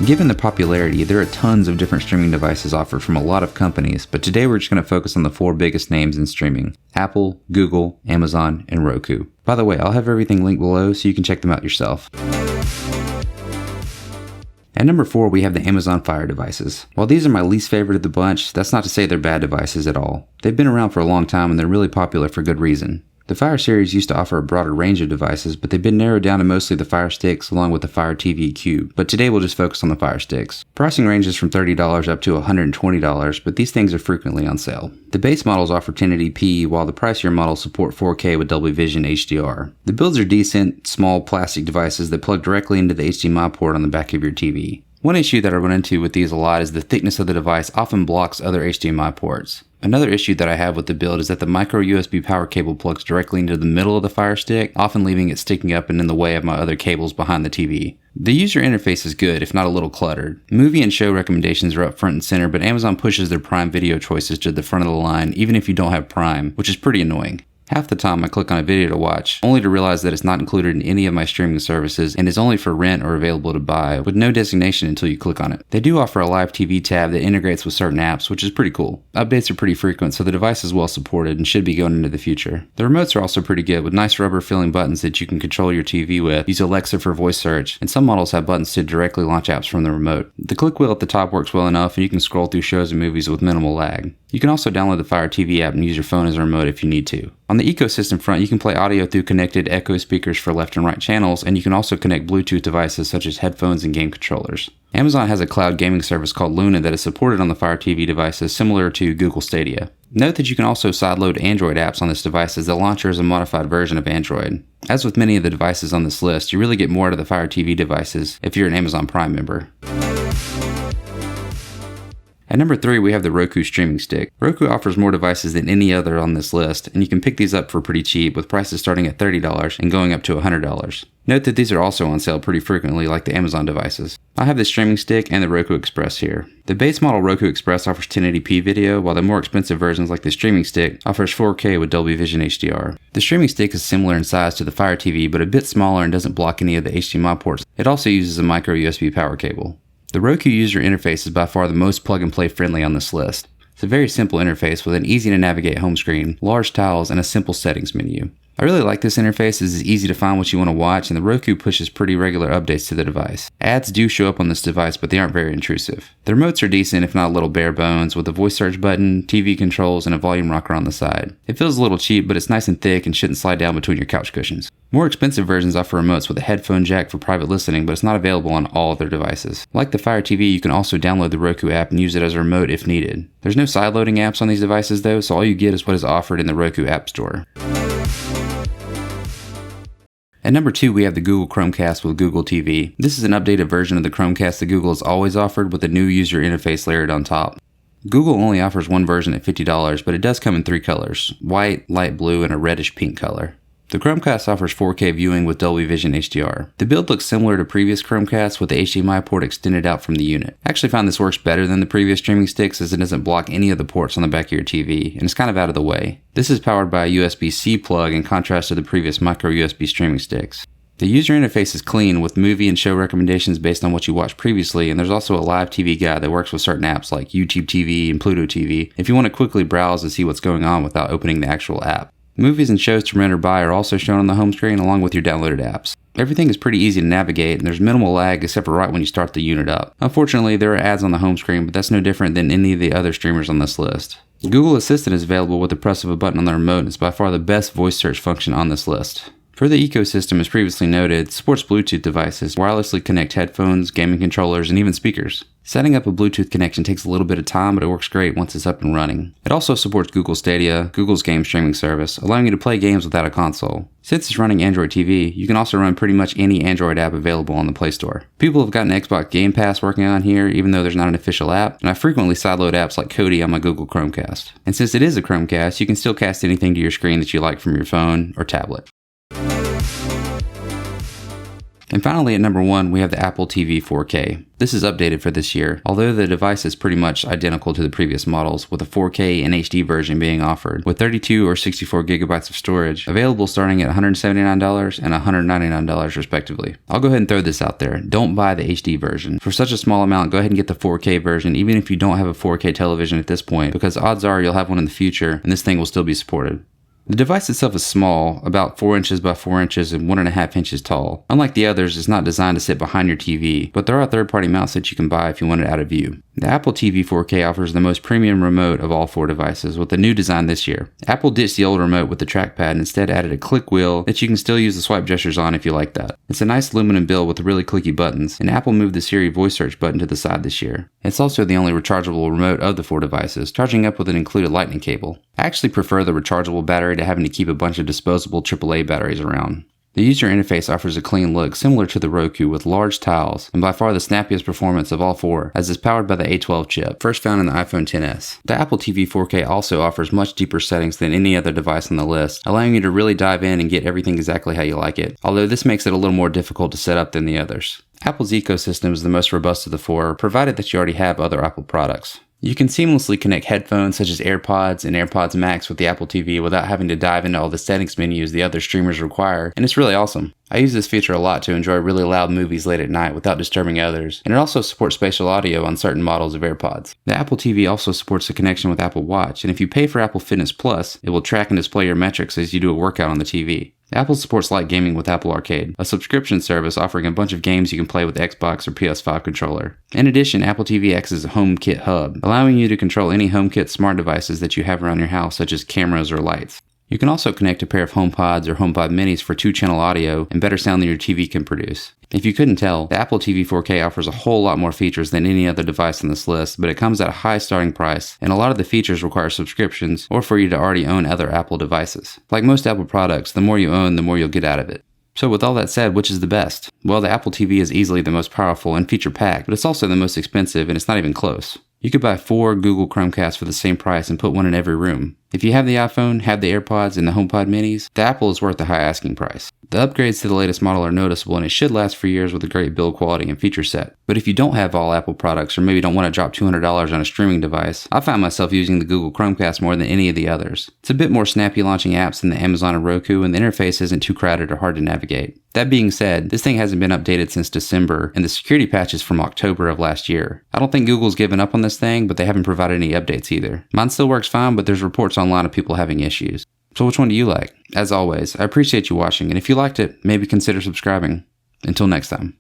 Given the popularity, there are tons of different streaming devices offered from a lot of companies, but today we're just going to focus on the 4 biggest names in streaming: Apple, Google, Amazon, and Roku. By the way, I'll have everything linked below so you can check them out yourself. At number 4, we have the Amazon Fire devices. While these are my least favorite of the bunch, that's not to say they're bad devices at all. They've been around for a long time and they're really popular for good reason. The Fire series used to offer a broader range of devices, but they've been narrowed down to mostly the Fire Sticks along with the Fire TV Cube, but today we'll just focus on the Fire Sticks. Pricing ranges from $30 up to $120, but these things are frequently on sale. The base models offer 1080p, while the pricier models support 4K with Dolby Vision HDR. The builds are decent, small plastic devices that plug directly into the HDMI port on the back of your TV. One issue that I run into with these a lot is the thickness of the device often blocks other HDMI ports. Another issue that I have with the build is that the micro USB power cable plugs directly into the middle of the Fire Stick, often leaving it sticking up and in the way of my other cables behind the TV. The user interface is good, if not a little cluttered. Movie and show recommendations are up front and center, but Amazon pushes their Prime Video choices to the front of the line even if you don't have Prime, which is pretty annoying. Half the time I click on a video to watch, only to realize that it's not included in any of my streaming services and is only for rent or available to buy, with no designation until you click on it. They do offer a live TV tab that integrates with certain apps, which is pretty cool. Updates are pretty frequent, so the device is well supported and should be going into the future. The remotes are also pretty good, with nice rubber feeling buttons that you can control your TV with, use Alexa for voice search, and some models have buttons to directly launch apps from the remote. The click wheel at the top works well enough, and you can scroll through shows and movies with minimal lag. You can also download the Fire TV app and use your phone as a remote if you need to. On the ecosystem front, you can play audio through connected Echo speakers for left and right channels, and you can also connect Bluetooth devices such as headphones and game controllers. Amazon has a cloud gaming service called Luna that is supported on the Fire TV devices, similar to Google Stadia. Note that you can also sideload Android apps on this device, as the launcher is a modified version of Android. As with many of the devices on this list, you really get more out of the Fire TV devices if you're an Amazon Prime member. At number 3, we have the Roku streaming stick. Roku offers more devices than any other on this list, and you can pick these up for pretty cheap, with prices starting at $30 and going up to $100. Note that these are also on sale pretty frequently, like the Amazon devices. I have the streaming stick and the Roku Express here. The base model Roku Express offers 1080p video, while the more expensive versions like the streaming stick offers 4K with Dolby Vision HDR. The streaming stick is similar in size to the Fire TV, but a bit smaller and doesn't block any of the HDMI ports. It also uses a micro USB power cable. The Roku user interface is by far the most plug-and-play friendly on this list. It's a very simple interface with an easy-to-navigate home screen, large tiles, and a simple settings menu. I really like this interface as it's easy to find what you want to watch, and the Roku pushes pretty regular updates to the device. Ads do show up on this device, but they aren't very intrusive. The remotes are decent, if not a little bare bones, with a voice search button, TV controls, and a volume rocker on the side. It feels a little cheap, but it's nice and thick and shouldn't slide down between your couch cushions. More expensive versions offer remotes with a headphone jack for private listening, but it's not available on all of their devices. Like the Fire TV, you can also download the Roku app and use it as a remote if needed. There's no sideloading apps on these devices though, so all you get is what is offered in the Roku App Store. At number 2, we have the Google Chromecast with Google TV. This is an updated version of the Chromecast that Google has always offered, with a new user interface layered on top. Google only offers one version at $50, but it does come in 3 colors: white, light blue, and a reddish pink color. The Chromecast offers 4K viewing with Dolby Vision HDR. The build looks similar to previous Chromecasts, with the HDMI port extended out from the unit. I actually found this works better than the previous streaming sticks, as it doesn't block any of the ports on the back of your TV, and it's kind of out of the way. This is powered by a USB-C plug in contrast to the previous micro USB streaming sticks. The user interface is clean, with movie and show recommendations based on what you watched previously, and there's also a live TV guide that works with certain apps like YouTube TV and Pluto TV if you want to quickly browse and see what's going on without opening the actual app. Movies and shows to rent or buy are also shown on the home screen along with your downloaded apps. Everything is pretty easy to navigate, and there's minimal lag except for right when you start the unit up. Unfortunately, there are ads on the home screen, but that's no different than any of the other streamers on this list. Google Assistant is available with the press of a button on the remote and is by far the best voice search function on this list. For the ecosystem, as previously noted, it supports Bluetooth devices, wirelessly connect headphones, gaming controllers, and even speakers. Setting up a Bluetooth connection takes a little bit of time, but it works great once it's up and running. It also supports Google Stadia, Google's game streaming service, allowing you to play games without a console. Since it's running Android TV, you can also run pretty much any Android app available on the Play Store. People have gotten Xbox Game Pass working on here, even though there's not an official app, and I frequently sideload apps like Kodi on my Google Chromecast. And since it is a Chromecast, you can still cast anything to your screen that you like from your phone or tablet. And finally at number 1, we have the Apple TV 4K. This is updated for this year, although the device is pretty much identical to the previous models, with a 4K and HD version being offered, with 32 or 64 gigabytes of storage, available starting at $179 and $199 respectively. I'll go ahead and throw this out there. Don't buy the HD version. For such a small amount, go ahead and get the 4K version, even if you don't have a 4K television at this point, because odds are you'll have one in the future, and this thing will still be supported. The device itself is small, about 4 inches by 4 inches and 1.5 inches tall. Unlike the others, it's not designed to sit behind your TV, but there are third-party mounts that you can buy if you want it out of view. The Apple TV 4K offers the most premium remote of all 4 devices, with a new design this year. Apple ditched the old remote with the trackpad and instead added a click wheel that you can still use the swipe gestures on if you like that. It's a nice aluminum build with really clicky buttons, and Apple moved the Siri voice search button to the side this year. It's also the only rechargeable remote of the 4 devices, charging up with an included lightning cable. I actually prefer the rechargeable battery to having to keep a bunch of disposable AAA batteries around. The user interface offers a clean look similar to the Roku with large tiles, and by far the snappiest performance of all 4, as it's powered by the A12 chip, first found in the iPhone XS. The Apple TV 4K also offers much deeper settings than any other device on the list, allowing you to really dive in and get everything exactly how you like it, although this makes it a little more difficult to set up than the others. Apple's ecosystem is the most robust of the 4, provided that you already have other Apple products. You can seamlessly connect headphones such as AirPods and AirPods Max with the Apple TV without having to dive into all the settings menus the other streamers require, and it's really awesome. I use this feature a lot to enjoy really loud movies late at night without disturbing others, and it also supports spatial audio on certain models of AirPods. The Apple TV also supports a connection with Apple Watch, and if you pay for Apple Fitness Plus, it will track and display your metrics as you do a workout on the TV. Apple supports light gaming with Apple Arcade, a subscription service offering a bunch of games you can play with the Xbox or PS5 controller. In addition, Apple TV acts as a HomeKit hub, allowing you to control any HomeKit smart devices that you have around your house, such as cameras or lights. You can also connect a pair of HomePods or HomePod Minis for 2-channel audio and better sound than your TV can produce. If you couldn't tell, the Apple TV 4K offers a whole lot more features than any other device on this list, but it comes at a high starting price, and a lot of the features require subscriptions or for you to already own other Apple devices. Like most Apple products, the more you own, the more you'll get out of it. So with all that said, which is the best? Well, the Apple TV is easily the most powerful and feature-packed, but it's also the most expensive, and it's not even close. You could buy 4 Google Chromecasts for the same price and put one in every room. If you have the iPhone, have the AirPods, and the HomePod Minis, the Apple is worth the high asking price. The upgrades to the latest model are noticeable, and it should last for years with a great build quality and feature set. But if you don't have all Apple products, or maybe don't want to drop $200 on a streaming device, I find myself using the Google Chromecast more than any of the others. It's a bit more snappy launching apps than the Amazon and Roku, and the interface isn't too crowded or hard to navigate. That being said, this thing hasn't been updated since December, and the security patch is from October of last year. I don't think Google's given up on this thing, but they haven't provided any updates either. Mine still works fine, but there's reports online of people having issues. So which one do you like? As always, I appreciate you watching, and if you liked it, maybe consider subscribing. Until next time.